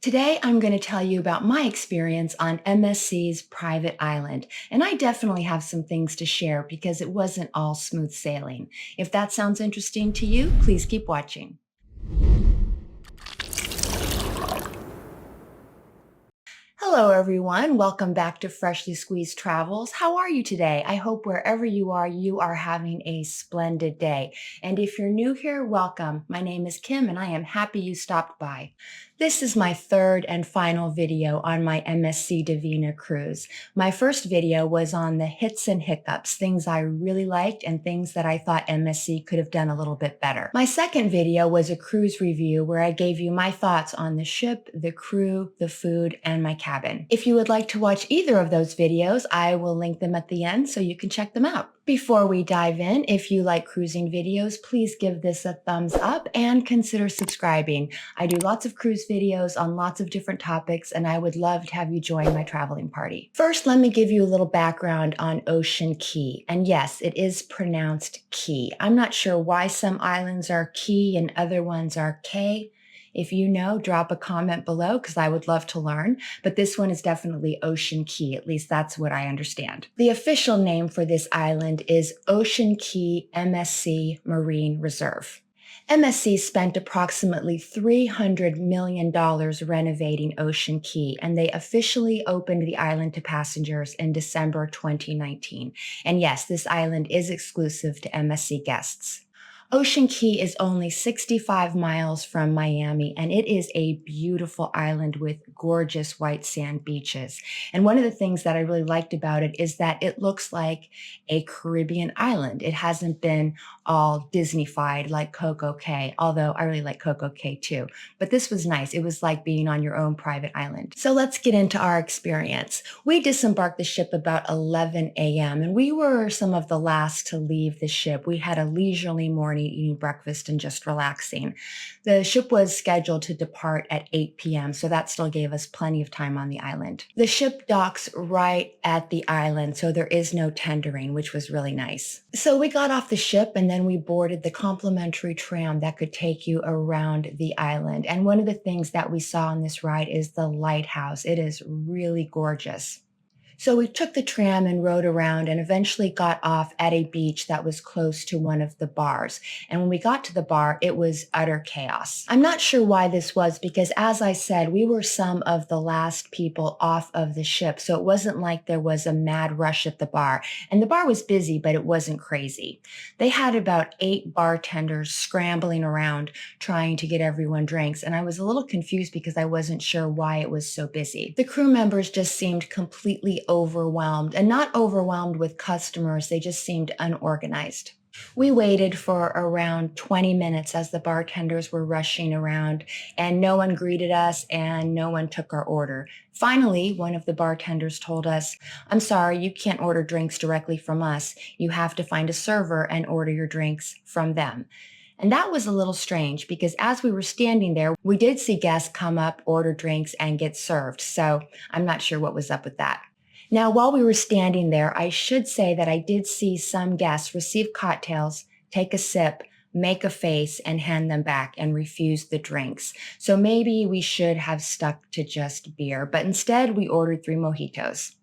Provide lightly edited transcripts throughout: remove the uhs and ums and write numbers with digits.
Today, I'm going to tell you about my experience on MSC's private island, and I definitely have some things to share because it wasn't all smooth sailing. If that sounds interesting to you, please keep watching. Hello, everyone. Welcome back to Freshly Squeezed Travels. How are you today? I hope wherever you are having a splendid day. And if you're new here, welcome. My name is Kim, and I am happy you stopped by. This is my third and final video on my MSC Divina cruise. My first video was on the hits and hiccups, things I really liked and things that I thought MSC could have done a little bit better. My second video was a cruise review where I gave you my thoughts on the ship, the crew, the food, and my cabin. If you would like to watch either of those videos, I will link them at the end so you can check them out. Before we dive in, if you like cruising videos, please give this a thumbs up and consider subscribing. I do lots of cruise videos on lots of different topics, and I would love to have you join my traveling party. First, let me give you a little background on Ocean Cay. And yes, it is pronounced Key. I'm not sure why some islands are Key and other ones are Cay. If you know, drop a comment below because I would love to learn, but this one is definitely Ocean Cay, at least that's what I understand. The official name for this island is Ocean Cay MSC Marine Reserve. MSC spent approximately $300 million renovating Ocean Cay, and they officially opened the island to passengers in December 2019. And yes, this island is exclusive to MSC guests. Ocean Cay is only 65 miles from Miami, and it is a beautiful island with gorgeous white sand beaches. And one of the things that I really liked about it is that it looks like a Caribbean island. It hasn't been all Disney-fied like Cay, although I really like Cay too. But this was nice. It was like being on your own private island. So let's get into our experience. We disembarked the ship about 11 a.m., and we were some of the last to leave the ship. We had a leisurely morning eating breakfast and just relaxing. The ship was scheduled to depart at 8 p.m., so that still gave us plenty of time on the island. The ship docks right at the island, so there is no tendering, which was really nice. So we got off the ship and then we boarded the complimentary tram that could take you around the island. And one of the things that we saw on this ride is the Lighthouse. It is really gorgeous. So we took the tram and rode around and eventually got off at a beach that was close to one of the bars. And when we got to the bar, it was utter chaos. I'm not sure why this was because, as I said, we were some of the last people off of the ship. So it wasn't like there was a mad rush at the bar. And the bar was busy, but it wasn't crazy. They had about 8 bartenders scrambling around trying to get everyone drinks. And I was a little confused because I wasn't sure why it was so busy. The crew members just seemed completely overwhelmed, and not overwhelmed with customers, they just seemed unorganized. We waited for around 20 minutes as the bartenders were rushing around, and no one greeted us and no one took our order. Finally, one of the bartenders told us, "I'm sorry, you can't order drinks directly from us. You have to find a server and order your drinks from them." And that was a little strange because as we were standing there, we did see guests come up, order drinks, and get served. So I'm not sure what was up with that. Now, while we were standing there, I should say that I did see some guests receive cocktails, take a sip, make a face, and hand them back and refuse the drinks. So maybe we should have stuck to just beer, but instead we ordered 3 mojitos.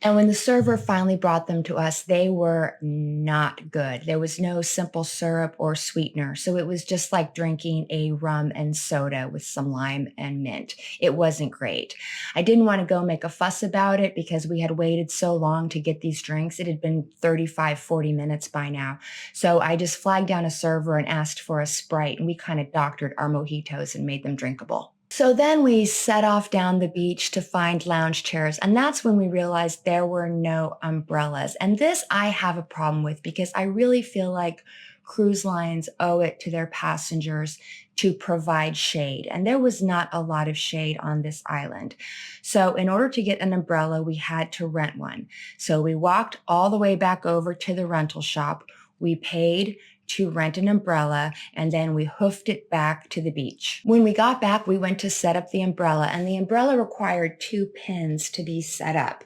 And when the server finally brought them to us, they were not good. There was no simple syrup or sweetener. So it was just like drinking a rum and soda with some lime and mint. It wasn't great. I didn't want to go make a fuss about it because we had waited so long to get these drinks. It had been 35, 40 minutes by now. So I just flagged down a server and asked for a Sprite, and we kind of doctored our mojitos and made them drinkable. So then we set off down the beach to find lounge chairs, and that's when we realized there were no umbrellas. And this I have a problem with because I really feel like cruise lines owe it to their passengers to provide shade, and there was not a lot of shade on this island. So in order to get an umbrella, we had to rent one. So we walked all the way back over to the rental shop. We paid to rent an umbrella, and then we hoofed it back to the beach. When we got back, we went to set up the umbrella, and the umbrella required 2 pins to be set up.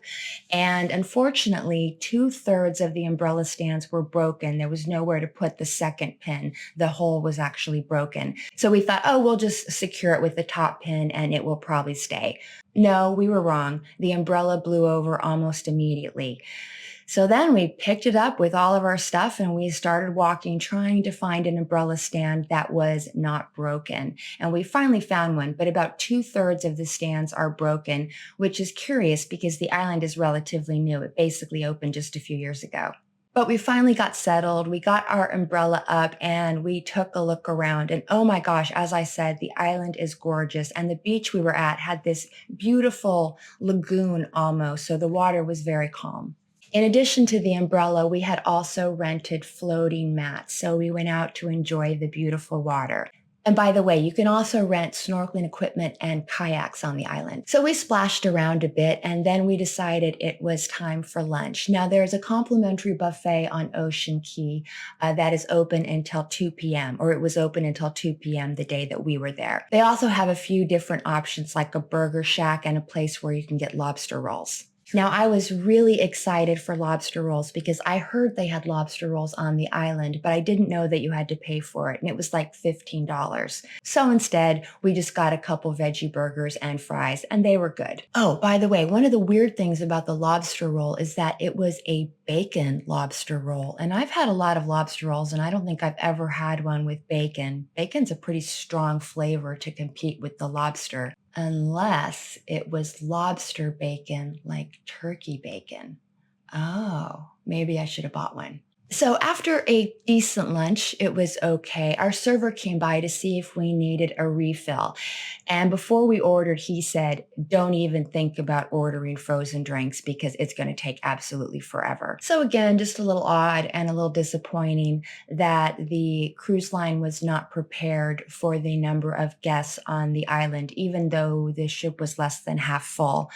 And unfortunately, 2/3 of the umbrella stands were broken. There was nowhere to put the second pin. The hole was actually broken. So we thought, oh, we'll just secure it with the top pin and it will probably stay. No, we were wrong. The umbrella blew over almost immediately. So then we picked it up with all of our stuff and we started walking, trying to find an umbrella stand that was not broken. And we finally found one, but about 2/3 of the stands are broken, which is curious because the island is relatively new. It basically opened just a few years ago. But we finally got settled. We got our umbrella up and we took a look around. And oh my gosh, as I said, the island is gorgeous. And the beach we were at had this beautiful lagoon almost. So the water was very calm. In addition to the umbrella, we had also rented floating mats. So we went out to enjoy the beautiful water. And by the way, you can also rent snorkeling equipment and kayaks on the island. So we splashed around a bit and then we decided it was time for lunch. Now there's a complimentary buffet on Ocean Cay that is open until 2 p.m. or it was open until 2 p.m. the day that we were there. They also have a few different options like a burger shack and a place where you can get lobster rolls. Now, I was really excited for lobster rolls because I heard they had lobster rolls on the island, but I didn't know that you had to pay for it, and it was like $15. So instead, we just got a couple veggie burgers and fries, and they were good. Oh, by the way, one of the weird things about the lobster roll is that it was a bacon lobster roll, and I've had a lot of lobster rolls, and I don't think I've ever had one with bacon. Bacon's a pretty strong flavor to compete with the lobster. Unless it was lobster bacon, like turkey bacon. Oh, maybe I should have bought one. So after a decent lunch, it was okay. Our server came by to see if we needed a refill. And before we ordered, he said, don't even think about ordering frozen drinks because it's going to take absolutely forever. So again, just a little odd and a little disappointing that the cruise line was not prepared for the number of guests on the island, even though the ship was less than half full.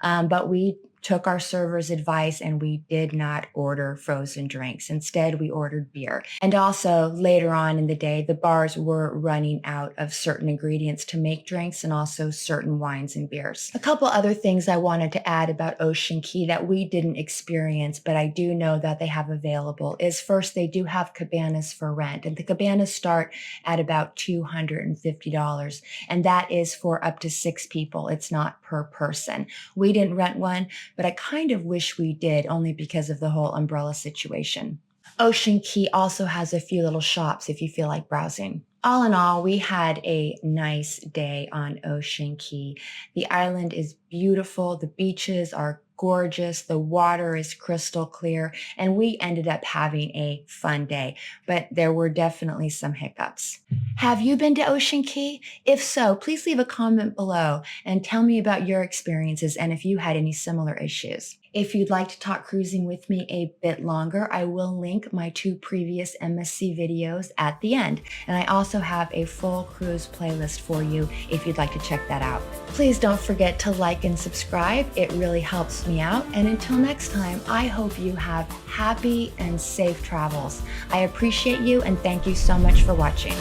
But we took our server's advice and we did not order frozen drinks. Instead, we ordered beer. And also later on in the day, the bars were running out of certain ingredients to make drinks and also certain wines and beers. A couple other things I wanted to add about Ocean Cay that we didn't experience, but I do know that they have available is first, they do have cabanas for rent. And the cabanas start at about $250. And that is for up to 6 people. It's not per person. We didn't rent one, but I kind of wish we did only because of the whole umbrella situation. Ocean Cay also has a few little shops if you feel like browsing. All in all, we had a nice day on Ocean Cay. The island is beautiful. The beaches are gorgeous. The water is crystal clear, and we ended up having a fun day, but there were definitely some hiccups. Have you been to Ocean Cay? If so, please leave a comment below and tell me about your experiences and if you had any similar issues. If you'd like to talk cruising with me a bit longer, I will link my 2 previous MSC videos at the end. And I also have a full cruise playlist for you if you'd like to check that out. Please don't forget to like and subscribe. It really helps me out. And until next time, I hope you have happy and safe travels. I appreciate you and thank you so much for watching.